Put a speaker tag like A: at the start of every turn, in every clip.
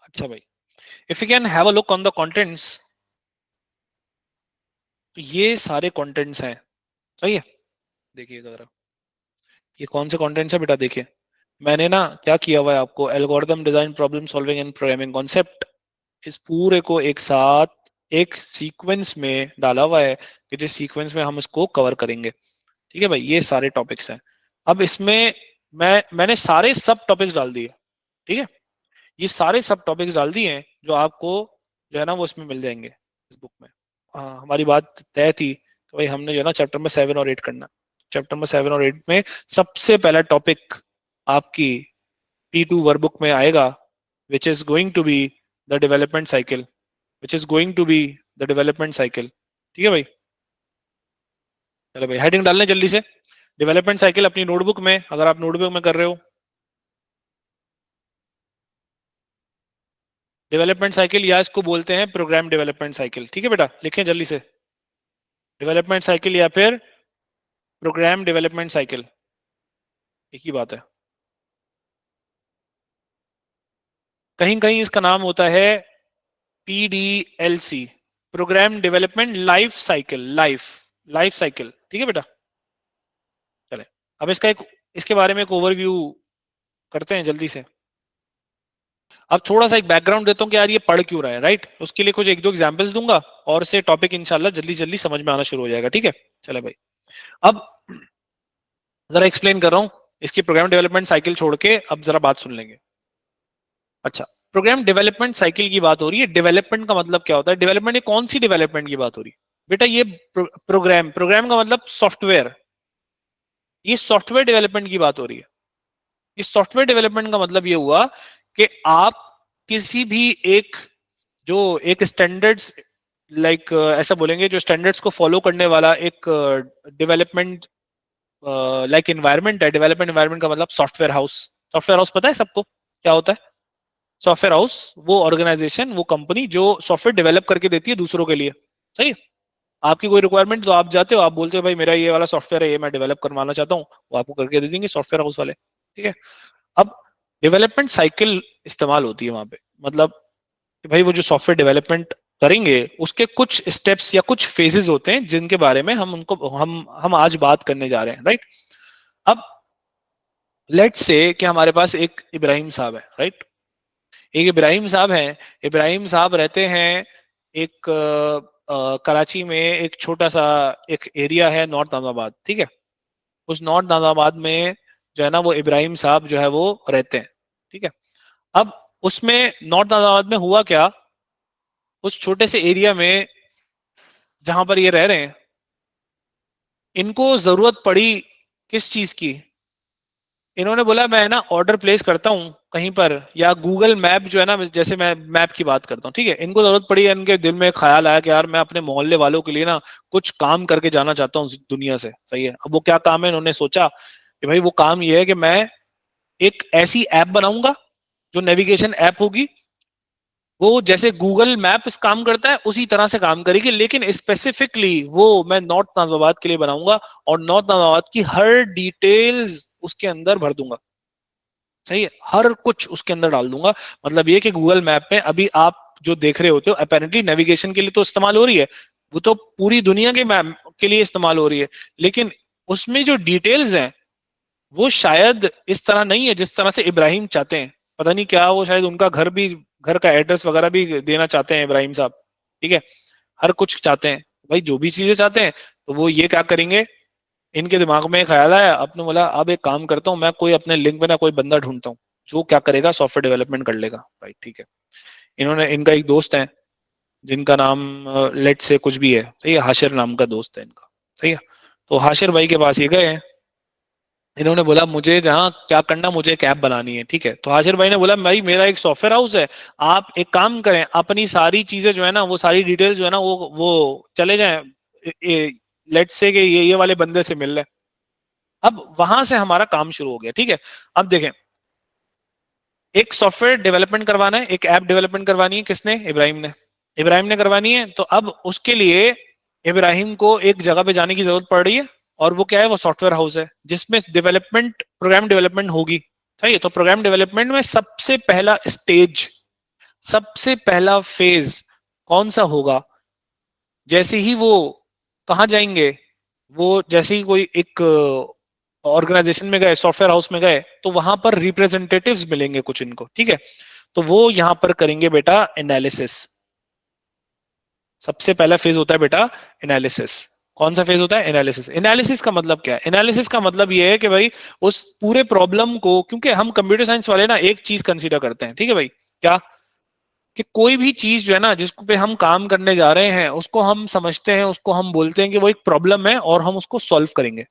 A: अच्छा भाई, if you can have a look on the contents, तो ये सारे कंटेंट्स हैं, सही है। देखिएगा जरा, ये कौन से कंटेंट्स है बेटा, देखिए मैंने ना क्या किया हुआ है आपको, algorithm design, problem solving and programming concept, इस पूरे को एक साथ एक सीक्वेंस में डाला हुआ है कि जिस सीक्वेंस में हम इसको कवर करेंगे। ठीक है भाई, ये सारे टॉपिक्स हैं। अब इसमें मैंने सारे सब टॉपिक्स डाल दिए। ठीक है, ये सारे सब टॉपिक्स डाल दिए हैं जो आपको जो है ना वो इसमें मिल जाएंगे इस बुक में। हाँ, हमारी बात तय थी कि भाई हमने जो है ना चैप्टर में 7 और 8 करना। चैप्टर में 7 और 8 में सबसे पहला टॉपिक आपकी P2 वर्कबुक में आएगा, which is going to be the development cycle, which is going to be the development cycle. ठीक है भाई, चलो भाई हेडिंग डालने जल्दी से, डेवलपमेंट साइकिल अपनी नोटबुक में, अगर आप नोटबुक में कर रहे हो। डेवलपमेंट साइकिल या इसको बोलते हैं प्रोग्राम डेवलपमेंट साइकिल। ठीक है बेटा, लिखें जल्दी से, डेवलपमेंट साइकिल या फिर प्रोग्राम डेवलपमेंट साइकिल, एक ही बात है। कहीं कहीं इसका नाम होता है PDLC, program development life cycle, life life cycle. ठीक है बेटा, चले अब इसका एक, इसके बारे में एक ओवरव्यू करते हैं जल्दी से। अब थोड़ा सा एक बैकग्राउंड देता हूँ कि यार ये पढ़ क्यों रहा है, राइट। उसके लिए कुछ एक दो एग्जांपल्स दूंगा और से टॉपिक इंशाल्लाह जल्दी जल्दी समझ में आना शुरू हो जाएगा। ठीक है, चले भाई, अब जरा एक्सप्लेन कर रहा हूँ इसकी प्रोग्राम डेवलपमेंट साइकिल छोड़ के, अब जरा बात सुन लेंगे। अच्छा, प्रोग्राम डेवलपमेंट साइकिल की बात हो रही है। डेवलपमेंट का मतलब क्या होता है, डेवलपमेंट, कौन सी डेवलपमेंट की बात हो रही है बेटा, ये प्रोग्राम, प्रोग्राम का मतलब सॉफ्टवेयर, ये सॉफ्टवेयर डेवलपमेंट की बात हो रही है। इस सॉफ्टवेयर डेवलपमेंट का मतलब ये हुआ कि आप किसी भी एक, जो एक स्टैंडर्ड्स, लाइक ऐसा बोलेंगे, जो स्टैंडर्ड्स को फॉलो करने वाला एक डेवलपमेंट लाइक एनवायरनमेंट है। डेवलपमेंट एनवायरनमेंट का मतलब सॉफ्टवेयर हाउस। सॉफ्टवेयर हाउस पता है सबको क्या होता है? सॉफ्टवेयर हाउस वो ऑर्गेनाइजेशन, वो कंपनी जो सॉफ्टवेयर डेवलप करके देती है दूसरों के लिए। सही है, आपकी कोई रिक्वायरमेंट तो आप जाते हो, आप बोलते हो भाई मेरा ये वाला सॉफ्टवेयर है, ये मैं डेवलप करवाना चाहता हूँ, वो आपको करके दे देंगे सॉफ्टवेयर हाउस वाले। ठीक है, अब डेवलपमेंट साइकिल इस्तेमाल होती है वहां पे, मतलब कि भाई वो जो सॉफ्टवेयर डेवलपमेंट करेंगे उसके कुछ स्टेप्स या कुछ फेजेस होते हैं जिनके बारे में हम उनको हम आज बात करने जा रहे हैं, राइट। अब लेट्स से कि हमारे पास एक इब्राहिम साहब है, राइट। एक इब्राहिम साहब हैं, इब्राहिम साहब रहते हैं एक कराची में एक छोटा सा एक एरिया है नॉर्थ नाजाबाद। ठीक है, उस नॉर्थ नाजाबाद में जो है ना वो इब्राहिम साहब जो है वो रहते हैं। ठीक है, अब उसमें नॉर्थ नाजाबाद में हुआ क्या, उस छोटे से एरिया में जहां पर ये रह रहे हैं, इनको जरूरत पड़ी किस चीज की, इन्होंने बोला मैं ना ऑर्डर प्लेस करता हूँ कहीं पर, या गूगल मैप जो है ना, जैसे मैं मैप की बात करता हूँ, ठीक है, इनको जरूरत पड़ी, इनके दिल में ख्याल आया कि यार मैं अपने मोहल्ले वालों के लिए ना कुछ काम करके जाना चाहता हूँ दुनिया से। सही है, अब वो क्या काम है, इन्होंने सोचा कि भाई वो काम ये है कि मैं एक ऐसी ऐप बनाऊंगा जो नेविगेशन ऐप होगी, वो जैसे गूगल मैप इस काम करता है उसी तरह से काम करेगी, लेकिन स्पेसिफिकली वो मैं नॉर्थ नाजाबाद के लिए बनाऊंगा और नॉर्थ नाजाबाद की हर डिटेल्स उसके अंदर भर दूंगा। सही है, हर कुछ उसके अंदर डाल दूंगा। मतलब ये कि गूगल मैप में अभी आप जो देख रहे होते हो अपेरेंटली नेविगेशन के लिए तो इस्तेमाल हो रही है, वो तो पूरी दुनिया के मैप के लिए इस्तेमाल हो रही है, लेकिन उसमें जो डिटेल्स हैं वो शायद इस तरह नहीं है जिस तरह से इब्राहिम चाहते हैं। पता नहीं क्या, वो शायद उनका घर भी, घर का एड्रेस वगैरह भी देना चाहते हैं इब्राहिम साहब। ठीक है, हर कुछ चाहते हैं, भाई जो भी चीजें चाहते हैं, तो वो ये क्या करेंगे, इनके दिमाग में ख्याल आया, आपने बोला अब एक काम करता हूँ मैं, कोई अपने लिंक में ना कोई बंदा ढूंढता हूँ जो क्या करेगा, सॉफ्टवेयर डेवलपमेंट कर लेगा। राइट, ठीक है, इन्होंने, इनका एक दोस्त है जिनका नाम लेट से कुछ भी है, सही है, हाशिर नाम का दोस्त है इनका। सही है, तो हाशिर भाई के पास ये गए हैं, इन्होंने बोला मुझे जहाँ क्या करना, मुझे एक ऐप बनानी है। ठीक है, तो हाशिर भाई ने बोला भाई मेरा एक सॉफ्टवेयर हाउस है, आप एक काम करें, अपनी सारी चीजें जो है ना, वो सारी डिटेल जो है ना वो चले जाएं, लेट से कि ये वाले बंदे से मिल लें। अब वहां से हमारा काम शुरू हो गया। ठीक है, अब देखें, एक सॉफ्टवेयर डेवलपमेंट करवाना है, एक ऐप डेवलपमेंट करवानी है, किसने, इब्राहिम ने, इब्राहिम ने करवानी है। तो अब उसके लिए इब्राहिम को एक जगह पे जाने की जरूरत पड़ रही है, और वो क्या है, वो सॉफ्टवेयर हाउस है जिसमें डेवलपमेंट, प्रोग्राम डेवलपमेंट होगी। सही है, तो प्रोग्राम डेवलपमेंट में सबसे पहला स्टेज, सबसे पहला फेज कौन सा होगा? जैसे ही वो कहाँ जाएंगे, वो जैसे ही कोई एक ऑर्गेनाइजेशन में गए, सॉफ्टवेयर हाउस में गए, तो वहां पर रिप्रेजेंटेटिव्स मिलेंगे कुछ इनको, ठीक है? तो वो यहां पर करेंगे बेटा एनालिसिस। सबसे पहला फेज होता है बेटा एनालिसिस। कौन सा फेज होता है? एनालिसिस। एनालिसिस का मतलब क्या है? एनालिसिस का मतलब ये है कि भाई उस पूरे प्रॉब्लम को, क्योंकि हम कंप्यूटर साइंस वाले ना एक चीज कंसीडर करते हैं, ठीक है भाई, क्या? कि कोई भी चीज जो है ना जिसको पे हम काम करने जा रहे हैं, उसको हम समझते हैं, उसको हम बोलते हैं कि वो एक प्रॉब्लम है और हम उसको सॉल्व करेंगे,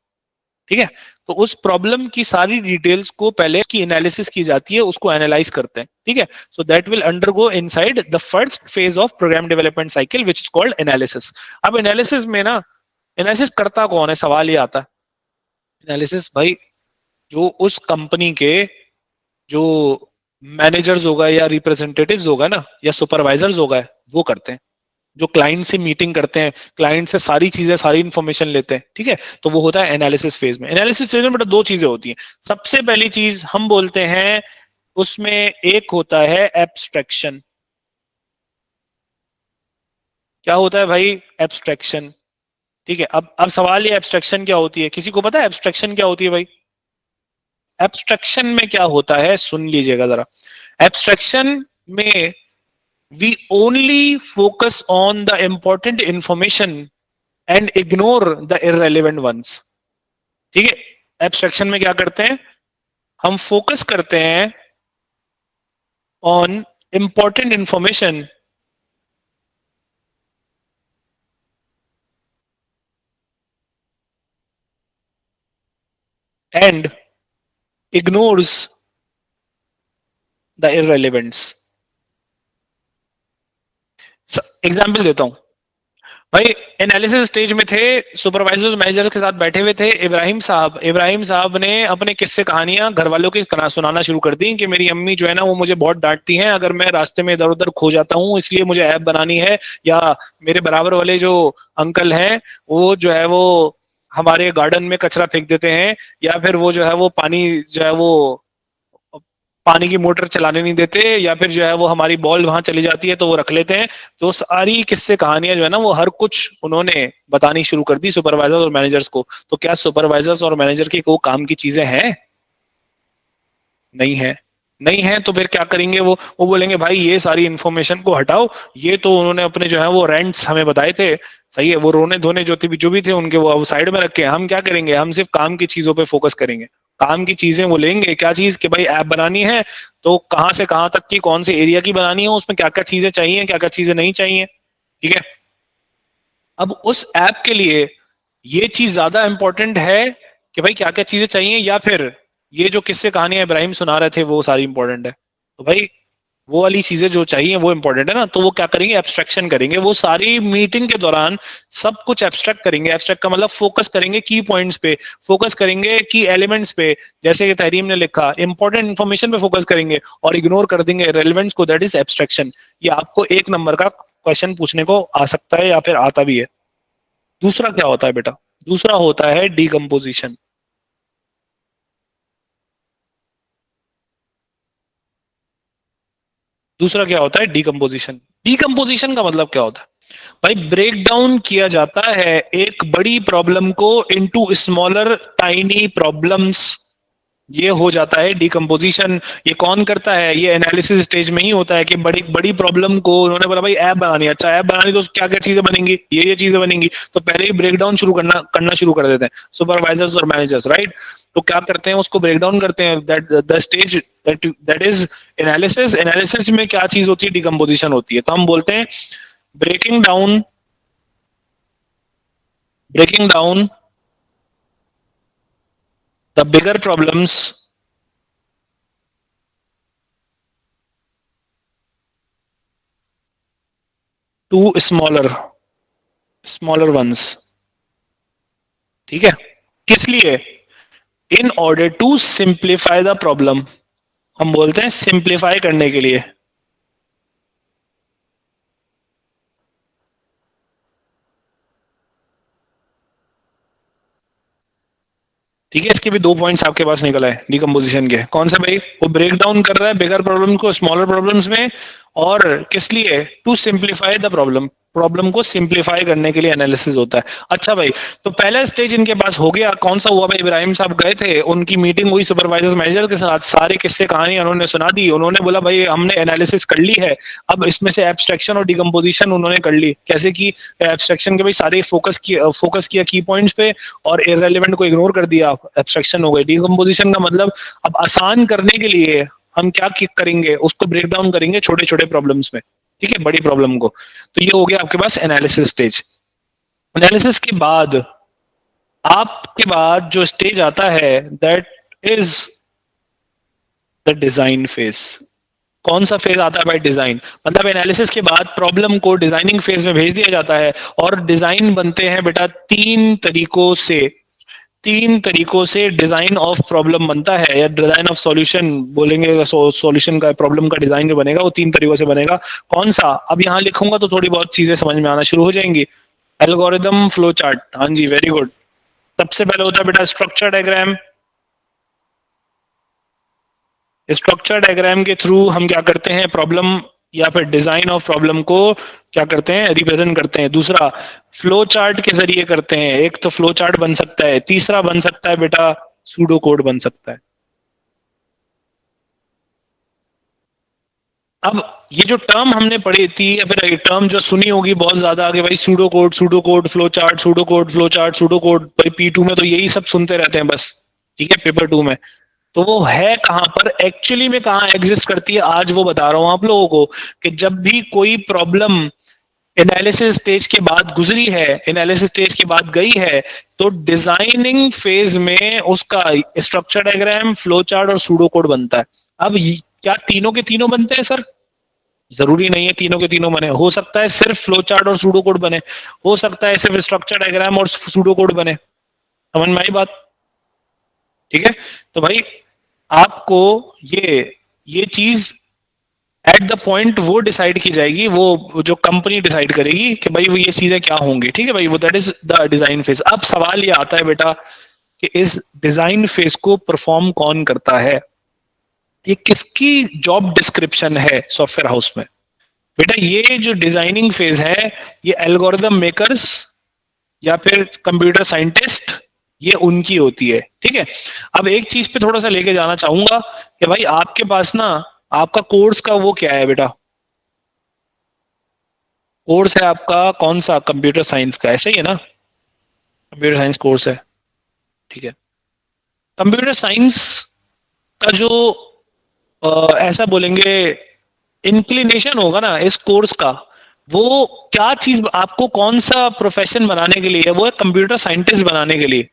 A: ठीक है? तो उस प्रॉब्लम की सारी डिटेल्स को पहले की एनालिसिस की जाती है, उसको एनालाइज करते हैं, ठीक है? So that will undergo inside the first phase of program development cycle which is called analysis. अब एनालिसिस में ना, एनालिसिस करता कौन है, सवाल ये आता है। एनालिसिस भाई जो उस कंपनी के जो मैनेजर्स होगा या रिप्रेजेंटेटिव्स होगा ना या सुपरवाइजर्स होगा, वो करते हैं। जो क्लाइंट से मीटिंग करते हैं, क्लाइंट से सारी चीजें, सारी इंफॉर्मेशन लेते हैं, ठीक है? तो वो होता है एनालिसिस फेज में। एनालिसिस फेज में बेटा दो चीजें होती हैं। सबसे पहली चीज हम बोलते हैं, उसमें एक होता है एब्स्ट्रैक्शन। क्या होता है भाई? एब्स्ट्रैक्शन। ठीक है, अब सवाल ये, एब्स्ट्रैक्शन क्या होती है? किसी को पता है एब्स्ट्रैक्शन क्या होती है भाई? एब्स्ट्रैक्शन में क्या होता है, सुन लीजिएगा जरा। एब्स्ट्रैक्शन में we only focus on the important information and ignore the irrelevant ones। ठीक है? एब्स्ट्रैक्शन में क्या करते हैं? हम फोकस करते हैं on important information and ignores the irrelevants. Example देता हूं भाई। एनालिसिस स्टेज में थे, सुपरवाइजर मैनेजर के साथ बैठे हुए थे इब्राहिम साहब ने अपने किस्से कहानियां घर वालों की सुनाना शुरू कर दी कि मेरी अम्मी जो है ना वो मुझे बहुत डांटती हैं अगर मैं रास्ते में इधर उधर खो जाता हूँ, इसलिए मुझे ऐप बनानी है। या मेरे बराबर वाले जो अंकल हैं, वो जो है वो हमारे गार्डन में कचरा फेंक देते हैं, या फिर वो जो है वो पानी जो है वो पानी की मोटर चलाने नहीं देते, या फिर जो है वो हमारी बॉल वहां चली जाती है तो वो रख लेते हैं। तो सारी किस्से कहानियां जो है ना वो हर कुछ उन्होंने बतानी शुरू कर दी सुपरवाइजर और मैनेजर्स को। तो क्या सुपरवाइजर्स और मैनेजर की वो काम की चीजें हैं? नहीं है। नहीं है तो फिर क्या करेंगे? वो बोलेंगे भाई ये सारी इन्फॉर्मेशन को हटाओ, ये तो उन्होंने अपने जो है वो रेंट्स हमें बताए थे, सही है, वो रोने धोने जो भी थे उनके, वो साइड में रखे। हम क्या करेंगे? हम सिर्फ काम की चीजों पे फोकस करेंगे। काम की चीजें वो लेंगे, क्या चीज कि भाई ऐप बनानी है, तो कहाँ से कहाँ तक की, कौन से एरिया की बनानी है, उसमें क्या क्या चीजें चाहिए, क्या क्या चीजें नहीं चाहिए, ठीक है? अब उस ऐप के लिए ये चीज ज्यादा इंपॉर्टेंट है कि भाई क्या क्या चीजें चाहिए, या फिर ये जो किस्से कहानियां इब्राहिम सुना रहे थे वो सारी इंपॉर्टेंट है? तो भाई वो वाली चीजें जो चाहिए वो इंपॉर्टेंट है ना। तो वो क्या करेंगे? एब्स्ट्रैक्शन करेंगे। वो सारी मीटिंग के दौरान सब कुछ एब्स्ट्रैक्ट करेंगे। एब्स्ट्रैक्ट का मतलब फोकस करेंगे की पॉइंट्स पे, फोकस करेंगे की एलिमेंट्स पे, जैसे कि तहरीम ने लिखा, इंपॉर्टेंट इन्फॉर्मेशन पे फोकस करेंगे और इग्नोर कर देंगे रेलिवेंट्स को। That is abstraction. ये आपको एक नंबर का क्वेश्चन पूछने को आ सकता है या फिर आता भी है। दूसरा क्या होता है बेटा? दूसरा होता है डीकम्पोजिशन। दूसरा क्या होता है? डीकम्पोजिशन। डीकम्पोजिशन का मतलब क्या होता है भाई? ब्रेक डाउन किया जाता है एक बड़ी प्रॉब्लम को इनटू स्मॉलर टाइनी प्रॉब्लम्स। ये हो जाता है डिकम्पोजिशन। ये कौन करता है? ये एनालिसिस स्टेज में ही होता है कि बड़ी बड़ी प्रॉब्लम को उन्होंने बोला भाई ऐप बनानी है, अच्छा ऐप बनानी तो क्या क्या चीजें बनेंगी, ये चीजें बनेंगी, तो पहले ही ब्रेक डाउन शुरू करना करना शुरू कर देते हैं सुपरवाइजर्स और मैनेजर्स, राइट? तो क्या करते हैं? उसको ब्रेक डाउन करते हैं। That the stage that is analysis. Analysis में क्या चीज होती है? डिकम्पोजिशन होती है। तो हम बोलते हैं breaking down, breaking down the bigger problems to smaller smaller ones. ठीक है? किस लिए? In order to simplify the problem. हम बोलते हैं सिंप्लीफाई करने के लिए। ठीक है? इसके भी दो पॉइंट्स आपके पास निकल आए डिकम्पोजिशन के। कौन सा भाई? वो ब्रेक डाउन कर रहा है बिगर प्रॉब्लम को स्मॉलर प्रॉब्लम्स में, और किस लिए? To simplify the problem, problem को सिंप्लीफाई करने के लिए एनालिसिस होता है। अच्छा भाई, तो पहला स्टेज इनके पास हो गया, कौन सा हुआ भाई? इब्राहिम साहब गए थे, उनकी मीटिंग हुई सुपरवाइजर मैनेजर के साथ, सारे किस्से कहानी उन्होंने सुना दी, उन्होंने बोला भाई हमने एनालिसिस कर ली है, अब इसमें से एब्स्ट्रैक्शन और डिकम्पोजिशन उन्होंने कर ली। कैसे की? एब्स्ट्रैक्शन के भाई सारे फोकस किया की पॉइंट्स पे और इररिलेवेंट को इग्नोर कर दिया, एब्स्ट्रैक्शन हो गई। डिकम्पोजिशन का मतलब अब आसान करने के लिए हम क्या करेंगे, उसको ब्रेक डाउन करेंगे छोटे छोटे प्रॉब्लम्स में, ठीक है, बड़ी प्रॉब्लम को। तो ये हो गया आपके पास एनालिसिस स्टेज। एनालिसिस के बाद आपके बाद जो स्टेज आता है that is the design phase. कौन सा फेज आता है भाई? डिजाइन। मतलब एनालिसिस के बाद प्रॉब्लम को डिजाइनिंग फेज में भेज दिया जाता है और डिजाइन बनते हैं बेटा तीन तरीकों से। तीन तरीकों से डिजाइन ऑफ प्रॉब्लम बनता है, या डिजाइन ऑफ सॉल्यूशन बोलेंगे, सॉल्यूशन का प्रॉब्लम का डिजाइन जो बनेगा वो तीन तरीकों से बनेगा। कौन सा? अब यहाँ लिखूंगा तो थोड़ी बहुत चीजें समझ में आना शुरू हो जाएंगी। एल्गोरिदम, फ्लो चार्ट, हाँ जी वेरी गुड। सबसे पहले होता है बेटा स्ट्रक्चर डायग्राम। स्ट्रक्चर डायग्राम के थ्रू हम क्या करते हैं, प्रॉब्लम या फिर डिजाइन ऑफ प्रॉब्लम को क्या करते हैं, रिप्रेजेंट करते हैं। दूसरा फ्लो चार्ट के जरिए करते हैं, एक तो फ्लो चार्ट बन सकता है, तीसरा बन सकता है बेटा सूडो कोड बन सकता है। अब ये जो टर्म हमने पढ़ी थी या फिर ये टर्म जो सुनी होगी बहुत ज्यादा कि भाई pseudo code, flow chart, pseudo code, flow chart, pseudo code, भाई P2 में तो यही सब सुनते रहते हैं बस, ठीक है, पेपर 2 में। तो वो है कहां पर, एक्चुअली में कहां एग्जिस्ट करती है, आज वो बता रहा हूं आप लोगों को कि जब भी कोई प्रॉब्लम एनालिसिस स्टेज के बाद गुजरी है, एनालिसिस स्टेज के बाद गई है, तो डिजाइनिंग फेज में उसका स्ट्रक्चर डायग्राम, फ्लो चार्ट और सूडो कोड बनता है। अब क्या तीनों के तीनों बनते हैं सर? जरूरी नहीं है तीनों के तीनों बने, हो सकता है सिर्फ फ्लो चार्ट और सूडो कोड बने, हो सकता है सिर्फ स्ट्रक्चर डायग्राम और सूडो कोड बने। समझ में आई बात? ठीक है, तो भाई आपको ये चीज एट द पॉइंट वो डिसाइड की जाएगी, वो जो कंपनी डिसाइड करेगी कि भाई वो ये चीजें क्या होंगी, ठीक है भाई, वो that is the design phase. अब सवाल ये आता है बेटा कि इस डिजाइन फेज को परफॉर्म कौन करता है, ये किसकी जॉब डिस्क्रिप्शन है सॉफ्टवेयर हाउस में? बेटा ये जो डिजाइनिंग फेज है ये एल्गोरिदम मेकर्स या फिर कंप्यूटर साइंटिस्ट, ये उनकी होती है, ठीक है। अब एक चीज पे थोड़ा सा लेके जाना चाहूंगा कि भाई आपके पास ना आपका कोर्स का वो क्या है बेटा, कोर्स है आपका कौन सा? कंप्यूटर साइंस का, ऐसा ही है ना? कंप्यूटर साइंस कोर्स है, ठीक है। कंप्यूटर साइंस का जो ऐसा बोलेंगे इंक्लिनेशन होगा ना इस कोर्स का, वो क्या चीज आपको कौन सा प्रोफेशन बनाने के लिए है, वो है कंप्यूटर साइंटिस्ट बनाने के लिए।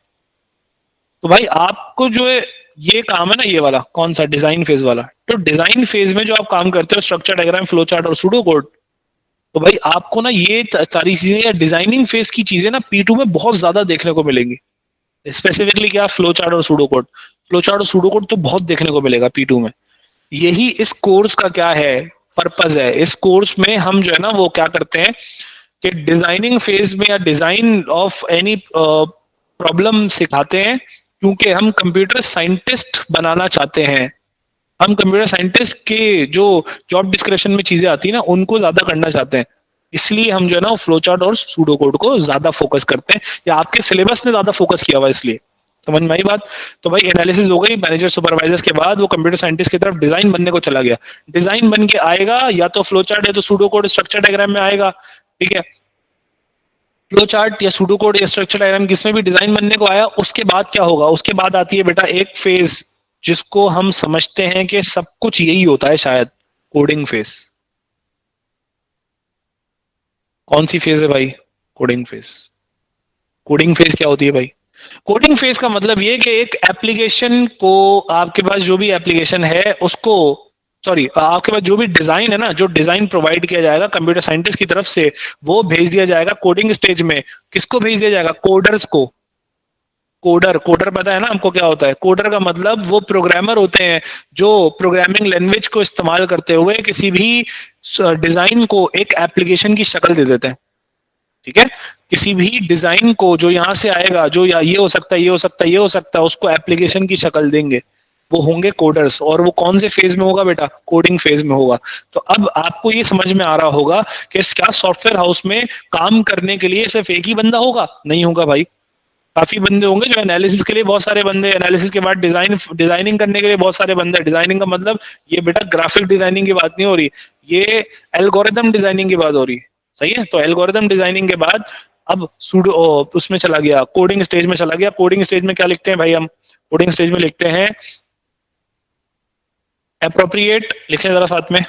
A: तो भाई आपको जो है ये काम है ना, ये वाला कौन सा, डिजाइन फेज वाला, तो डिजाइन फेज में जो आप काम करते हो स्ट्रक्चर डायग्राम, फ्लो चार्ट और सूडो कोड, तो भाई आपको ना ये सारी चीजें या डिजाइनिंग फेज की चीजें ना P2 में बहुत ज्यादा देखने को मिलेंगी। स्पेसिफिकली क्या, फ्लो चार्ट और सूडो कोड, फ्लो चार्ट और सूडो कोड तो बहुत देखने को मिलेगा P2 में। यही इस कोर्स का क्या है, पर्पज है। इस कोर्स में हम जो है ना वो क्या करते हैं कि डिजाइनिंग फेज में या डिजाइन ऑफ एनी प्रॉब्लम सिखाते हैं, क्योंकि हम कंप्यूटर साइंटिस्ट बनाना चाहते हैं। हम कंप्यूटर साइंटिस्ट के जो जॉब डिस्क्रिप्शन में चीजें आती है ना उनको ज्यादा करना चाहते हैं, इसलिए हम जो है ना फ्लो चार्ट और सूडो कोड को ज्यादा फोकस करते हैं, या आपके सिलेबस ने ज्यादा फोकस किया हुआ इसलिए। समझ में आई बात? तो भाई एनालिसिस हो गई, मैनेजर सुपरवाइजर्स के बाद वो कंप्यूटर साइंटिस्ट की तरफ डिजाइन बनने को चला गया। डिजाइन बन के आएगा या तो फ्लो चार्ट या तो सूडो कोड स्ट्रक्चर डायग्राम में आएगा, ठीक है। फ्लो चार्ट या सूडो कोड या स्ट्रक्चर डायग्राम किसमें भी डिजाइन बनने को आया, उसके बाद क्या होगा, उसके बाद आती है बेटा एक फेज जिसको हम समझते हैं कि सब कुछ यही होता है शायद, कोडिंग फेज। कौन सी फेज है भाई? Coding phase. कोडिंग फेज क्या होती है भाई? कोडिंग फेज का मतलब ये कि एक एप्लीकेशन को, आपके पास जो भी एप्लीकेशन है उसको, सॉरी आपके पास जो भी डिजाइन है ना, जो डिजाइन प्रोवाइड किया जाएगा कंप्यूटर साइंटिस्ट की तरफ से, वो भेज दिया जाएगा कोडिंग स्टेज में। किसको भेज दिया जाएगा? कोडर्स को। कोडर, कोडर पता है ना हमको क्या होता है? कोडर का मतलब वो प्रोग्रामर होते हैं जो प्रोग्रामिंग लैंग्वेज को इस्तेमाल करते हुए किसी भी डिजाइन को एक एप्लीकेशन की शक्ल दे देते हैं, ठीक है। किसी भी डिजाइन को जो यहाँ से आएगा, जो या ये हो सकता है, ये हो सकता है, ये हो सकता है, उसको एप्लीकेशन की शक्ल देंगे। वो होंगे कोडर्स, और वो कौन से फेज में होगा बेटा? कोडिंग फेज में होगा। तो अब आपको ये समझ में आ रहा होगा कि क्या सॉफ्टवेयर हाउस में काम करने के लिए सिर्फ एक ही बंदा होगा? नहीं होगा भाई, काफी बंदे होंगे। जो एनालिसिस के लिए बहुत सारे बंदे, एनालिसिस के बाद डिजाइनिंग करने के लिए बहुत सारे बंदे। डिजाइनिंग का मतलब ये बेटा ग्राफिक डिजाइनिंग की बात नहीं हो रही, ये एल्गोरिदम डिजाइनिंग की बात हो रही है। सही है? तो एल्गोरिदम डिजाइनिंग के बाद अब सूडो उसमें चला गया, कोडिंग स्टेज में चला गया। कोडिंग स्टेज में क्या लिखते हैं भाई हम? कोडिंग स्टेज में लिखते हैं एप्रोप्रिएट, लिखे जरा साथ में,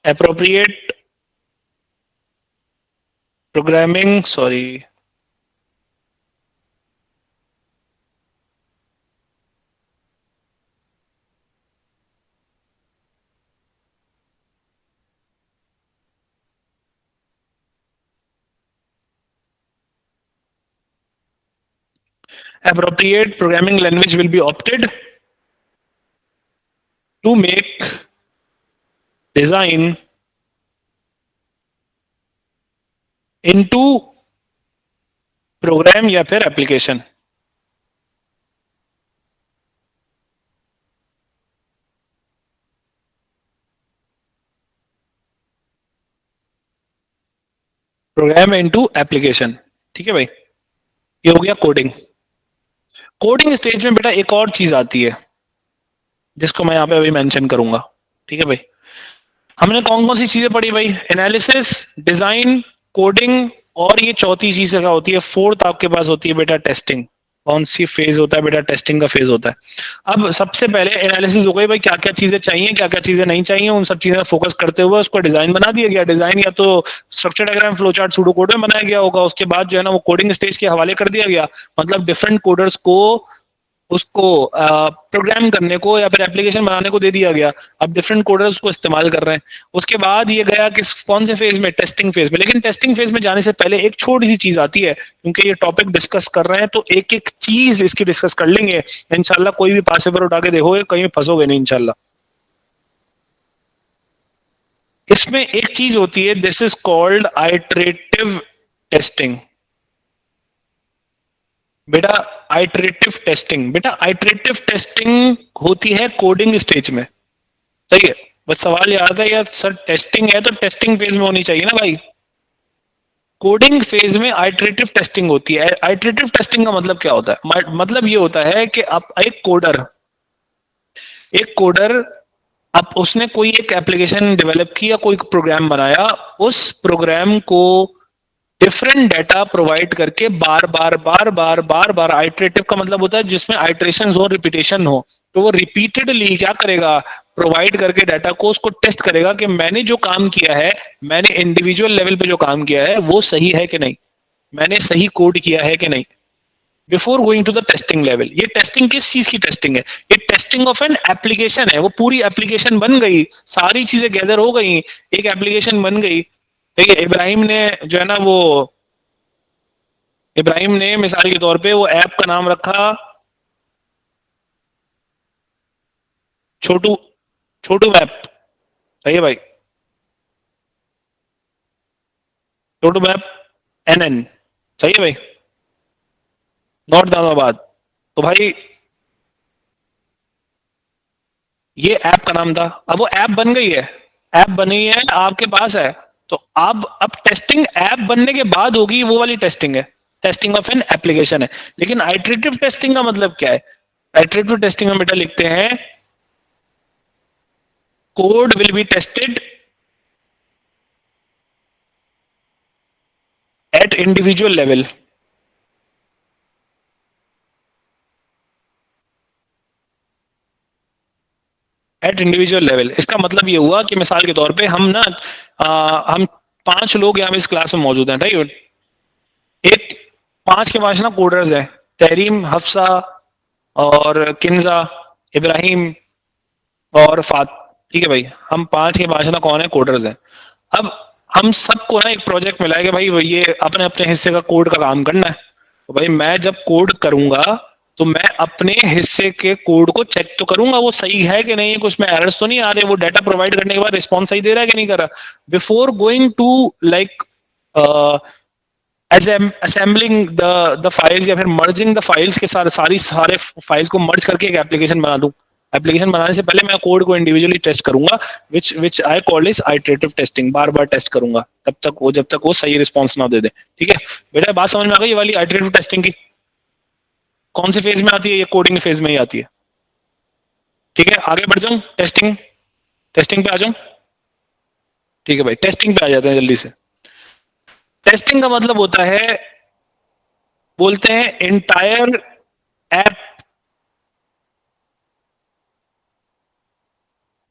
A: appropriate programming, sorry, appropriate programming language will be opted to make design into program या फिर एप्लीकेशन। प्रोग्राम इनटू एप्लीकेशन, ठीक है भाई, ये हो गया कोडिंग। कोडिंग स्टेज में बेटा एक और चीज आती है जिसको मैं यहाँ पे अभी मेंशन करूंगा, ठीक है भाई। हमने कौन कौन सी चीजें पढ़ी भाई? एनालिसिस, डिजाइन, कोडिंग, और ये चौथी चीज क्या होती है? फोर्थ आपके पास होती है बेटा टेस्टिंग। कौन सी फेज होता है बेटा? टेस्टिंग का फेज होता है। अब सबसे पहले एनालिसिस हो गई भाई, क्या क्या चीजें चाहिए, क्या क्या चीजें नहीं चाहिए, उन सब चीजें फोकस करते हुए उसको डिजाइन बना दिया गया। डिजाइन या तो structure diagram, flow chart, pseudo code में बनाया गया होगा। उसके बाद जो है ना वो कोडिंग स्टेज के हवाले कर दिया गया, मतलब डिफरेंट कोडर्स को उसको प्रोग्राम करने को या फिर एप्लीकेशन बनाने को दे दिया गया। अब डिफरेंट कोडर्स को इस्तेमाल कर रहे हैं। उसके बाद ये गया किस कौन से फेज में? टेस्टिंग फेज में। लेकिन टेस्टिंग फेज में जाने से पहले एक छोटी सी चीज आती है, क्योंकि ये टॉपिक डिस्कस कर रहे हैं तो एक एक चीज इसकी डिस्कस कर लेंगे इंशाल्लाह। कोई भी पास पेपर उठा के देखोगे कहीं फंसोगे नहीं इंशाल्लाह। इसमें एक चीज होती है, this is called iterative testing. बेटा आइटरेटिव टेस्टिंग, बेटा आइटरेटिव टेस्टिंग होती है कोडिंग स्टेज में। सही है? बस सवाल ये आता है यार सर टेस्टिंग है तो टेस्टिंग फेज में होनी चाहिए ना भाई। कोडिंग फेज में आइटरेटिव टेस्टिंग होती है। आइटरेटिव टेस्टिंग का मतलब क्या होता है? मतलब ये होता है कि आप एक कोडर अब उसने कोई एक एप्लीकेशन डेवलप किया, कोई प्रोग्राम बनाया, उस प्रोग्राम को डिफरेंट डाटा प्रोवाइड करके बार बार बार बार बार बार, आइटरेटिव का मतलब होता है जिसमें आइटरेशन हो, रिपीटेशन हो। तो वो रिपीटेडली क्या करेगा? प्रोवाइड करके डाटा को उसको टेस्ट करेगा कि मैंने जो काम किया है, मैंने इंडिविजुअल लेवल पे जो काम किया है वो सही है कि नहीं, मैंने सही कोड किया है कि नहीं, before going to the testing level. ये टेस्टिंग किस चीज की टेस्टिंग है? ये टेस्टिंग ऑफ एन एप्लीकेशन है। वो पूरी एप्लीकेशन बन गई, सारी चीजें गैदर हो गई, एक एप्लीकेशन बन गई। देखिए इब्राहिम ने जो है ना वो, इब्राहिम ने मिसाल के तौर पे वो ऐप का नाम रखा छोटू, छोटू मैप। सही है भाई? छोटू मैप एनएन। सही है भाई? नॉट दामाबाद। तो भाई ये ऐप का नाम था। अब वो ऐप बन गई है, ऐप बनी है, आपके पास है। तो अब टेस्टिंग ऐप बनने के बाद होगी, वो वाली टेस्टिंग है, टेस्टिंग ऑफ एन एप्लीकेशन है। लेकिन आइटरेटिव टेस्टिंग का मतलब क्या है? आइटरेटिव टेस्टिंग में बेटा लिखते हैं code will be tested eight individual level. Eight individual level इसका मतलब ये हुआ कि मिसाल के तौर पे हम ना हम 5 लोग यहाँ इस क्लास में मौजूद हैं, राइट? एक 5 के 5 ना कोडर्स हैं, तहरीम, हफ्सा और किन्जा, इब्राहिम और फात। ठीक है भाई, हम 5 के 5 ना कौन है? कोडर्स हैं। अब हम सबको ना एक प्रोजेक्ट मिला है कि भाई ये अपने अपने हिस्से का कोड का काम करना है। तो भाई मैं जब कोड करूंगा तो मैं अपने हिस्से के कोड को चेक तो करूंगा वो सही है कि नहीं, कुछ में एरर्स तो नहीं आ रहे, वो डाटा प्रोवाइड करने के बाद रिस्पॉन्स सही दे रहा है कि नहीं कर रहा, before going to like assembling the files या फिर मर्जिंग द फाइल्स के साथ सारे फाइल्स को मर्ज करके एक एप्लीकेशन बना दूं। एप्लीकेशन बनाने से पहले मैं कोड को इंडिविजुअली टेस्ट करूंगा, which I call is iterative testing. बार बार टेस्ट करूंगा जब तक वो सही रिस्पॉन्स ना दे दे। ठीक है बेटा, बात समझ में आ गई ये वाली आइटरेटिव टेस्टिंग की? कौन से फेज में आती है? ये कोडिंग फेज में ही आती है। ठीक है, आगे बढ़ जाऊं, टेस्टिंग पे आ जाऊं। ठीक है भाई, टेस्टिंग पे आ जाते हैं जल्दी से। टेस्टिंग का मतलब होता है, बोलते हैं entire app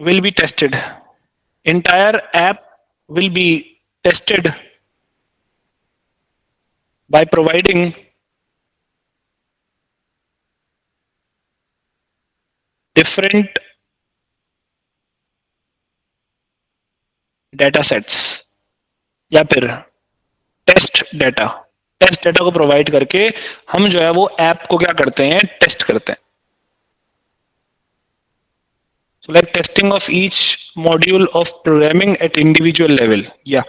A: will be tested. Entire app will be tested by providing different data sets या फिर टेस्ट डाटा को प्रोवाइड करके हम जो है वो ऐप को क्या करते हैं, टेस्ट करते हैं। So like testing of each module of programming at individual level। या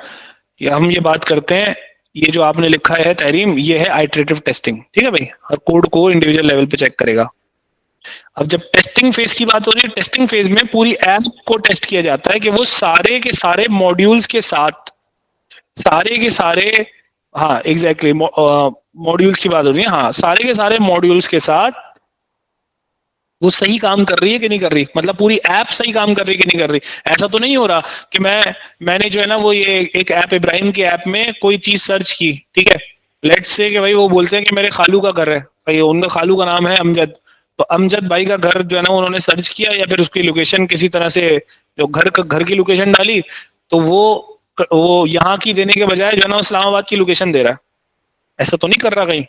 A: हम ये बात करते हैं, ये जो आपने लिखा है तहरीम, ये है आइटरेटिव टेस्टिंग। ठीक है भाई, हर कोड को इंडिविजुअल लेवल पे चेक करेगा। अब जब टेस्टिंग फेज की बात हो रही है, टेस्टिंग फेज में पूरी ऐप को टेस्ट किया जाता है कि वो सारे के सारे मॉड्यूल्स के साथ, सारे के सारे, हाँ एग्जैक्टली मॉड्यूल्स की बात हो रही है, हाँ सारे के सारे मॉड्यूल्स के साथ वो सही काम कर रही है कि नहीं कर रही, मतलब पूरी ऐप सही काम कर रही है कि नहीं कर रही। ऐसा तो नहीं हो रहा कि मैंने जो है ना वो ये एक ऐप, इब्राहिम की ऐप में कोई चीज सर्च की, ठीक है, लेट्स से कि भाई वो बोलते हैं कि मेरे खालू का घर है, सही है, उनका खालू का नाम है अमजद, तो अमजद भाई का घर जो है ना उन्होंने सर्च किया या फिर उसकी लोकेशन किसी तरह से जो घर की लोकेशन डाली, तो वो यहाँ की देने के बजाय जो है ना इस्लामाबाद की लोकेशन दे रहा है। ऐसा तो नहीं कर रहा कहीं,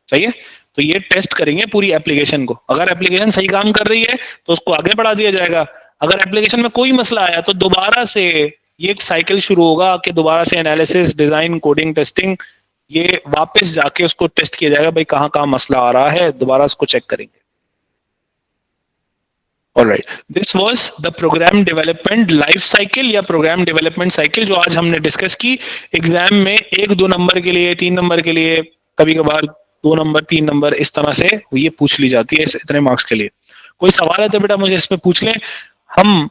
A: सही है। तो ये टेस्ट करेंगे पूरी एप्लीकेशन को, अगर एप्लीकेशन सही काम कर रही है तो उसको आगे बढ़ा दिया जाएगा, अगर एप्लीकेशन में कोई मसला आया तो दोबारा से ये एक साइकिल शुरू होगा कि दोबारा से एनालिसिस, डिजाइन, कोडिंग, टेस्टिंग, ये वापस जाके उसको टेस्ट किया जाएगा, भाई कहाँ कहाँ मसला आ रहा है, दोबारा उसको चेक करेंगे। Alright, this was the program development life cycle या प्रोग्राम डेवलपमेंट साइकिल जो आज हमने डिस्कस की। एग्जाम में 1-2 नंबर के लिए, 3 नंबर के लिए, कभी कभार 2 नंबर 3 नंबर इस तरह से ये पूछ ली जाती है इतने मार्क्स के लिए। कोई सवाल है तो बेटा मुझे इसमें पूछ लें। हम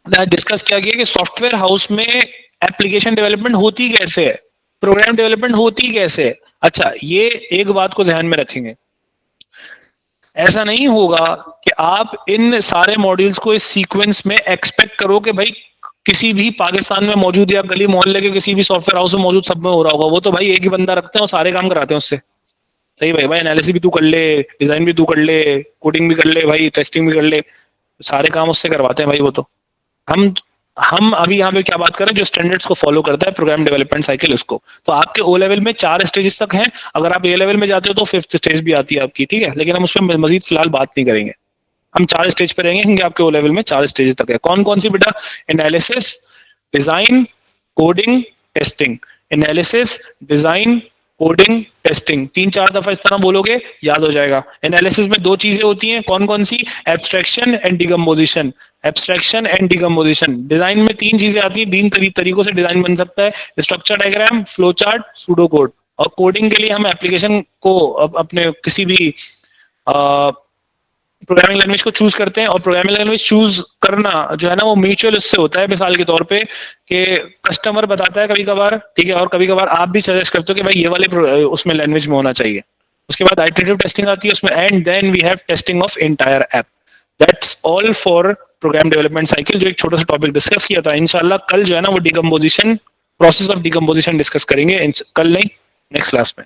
A: डिस्कस किया गया कि सॉफ्टवेयर हाउस में एप्लीकेशन डेवलपमेंट होती कैसे है, प्रोग्राम डेवलपमेंट होती कैसे है। अच्छा, ये एक बात को ध्यान में रखेंगे, ऐसा नहीं होगा कि आप इन सारे मॉड्यूल्स को इस सीक्वेंस में एक्सपेक्ट करो कि भाई किसी भी पाकिस्तान में मौजूद या गली मोहल्ले के किसी भी सॉफ्टवेयर हाउस में मौजूद सब में हो रहा होगा। वो तो भाई एक ही बंदा रखते हैं और सारे काम कराते हैं उससे, सही भाई एनालिसिस भी तू कर ले, डिजाइन भी तू कर ले, कोडिंग भी कर ले भाई, टेस्टिंग भी कर ले, सारे काम उससे करवाते हैं भाई। वो तो हम अभी यहाँ पे क्या बात कर रहे हैं, जो स्टैंडर्ड्स को फॉलो करता है प्रोग्राम डेवलपमेंट साइकिल उसको। तो आपके ओ लेवल में 4 स्टेजेस तक हैं, अगर आप ए लेवल में जाते हो तो 5th स्टेज भी आती है आपकी, ठीक है, लेकिन हम उस पर मजीद फिलहाल बात नहीं करेंगे। हम 4 स्टेज पे रहेंगे क्योंकि आपके ओ लेवल में 4 स्टेजेस तक है। कौन कौन सी बेटा? Analysis, design, coding, testing. Analysis, design, coding, testing, 3-4 दफा इस तरह बोलोगे याद हो जाएगा। एनालिसिस में 2 चीजें होती हैं, कौन कौन सी? Abstraction and decomposition. Abstraction and decomposition. Design में 3 चीजें आती हैं, 3 तरीकों से डिजाइन बन सकता है, structure diagram, flow chart, pseudo code. और कोडिंग के लिए हम एप्लीकेशन को अपने किसी भी प्रोग्रामिंग लैंग्वेज को चूज करते हैं, और प्रोग्रामिंग लैंग्वेज चूज करना जो है ना वो म्यूचुअल उससे होता है, मिसाल के तौर पे कि कस्टमर बताता है कभी कभार, ठीक है, और कभी कभार आप भी सजेस्ट करते हो कि भाई ये वाले उसमें लैंग्वेज में होना चाहिए। उसके बाद आइटरेटिव टेस्टिंग आती है उसमें, and then we have testing of entire app. That's all for program development cycle, जो एक छोटा सा टॉपिक डिस्कस किया था। इंशाल्लाह कल जो है ना वो decomposition, process of decomposition discuss करेंगे, कल नहीं नेक्स्ट क्लास में।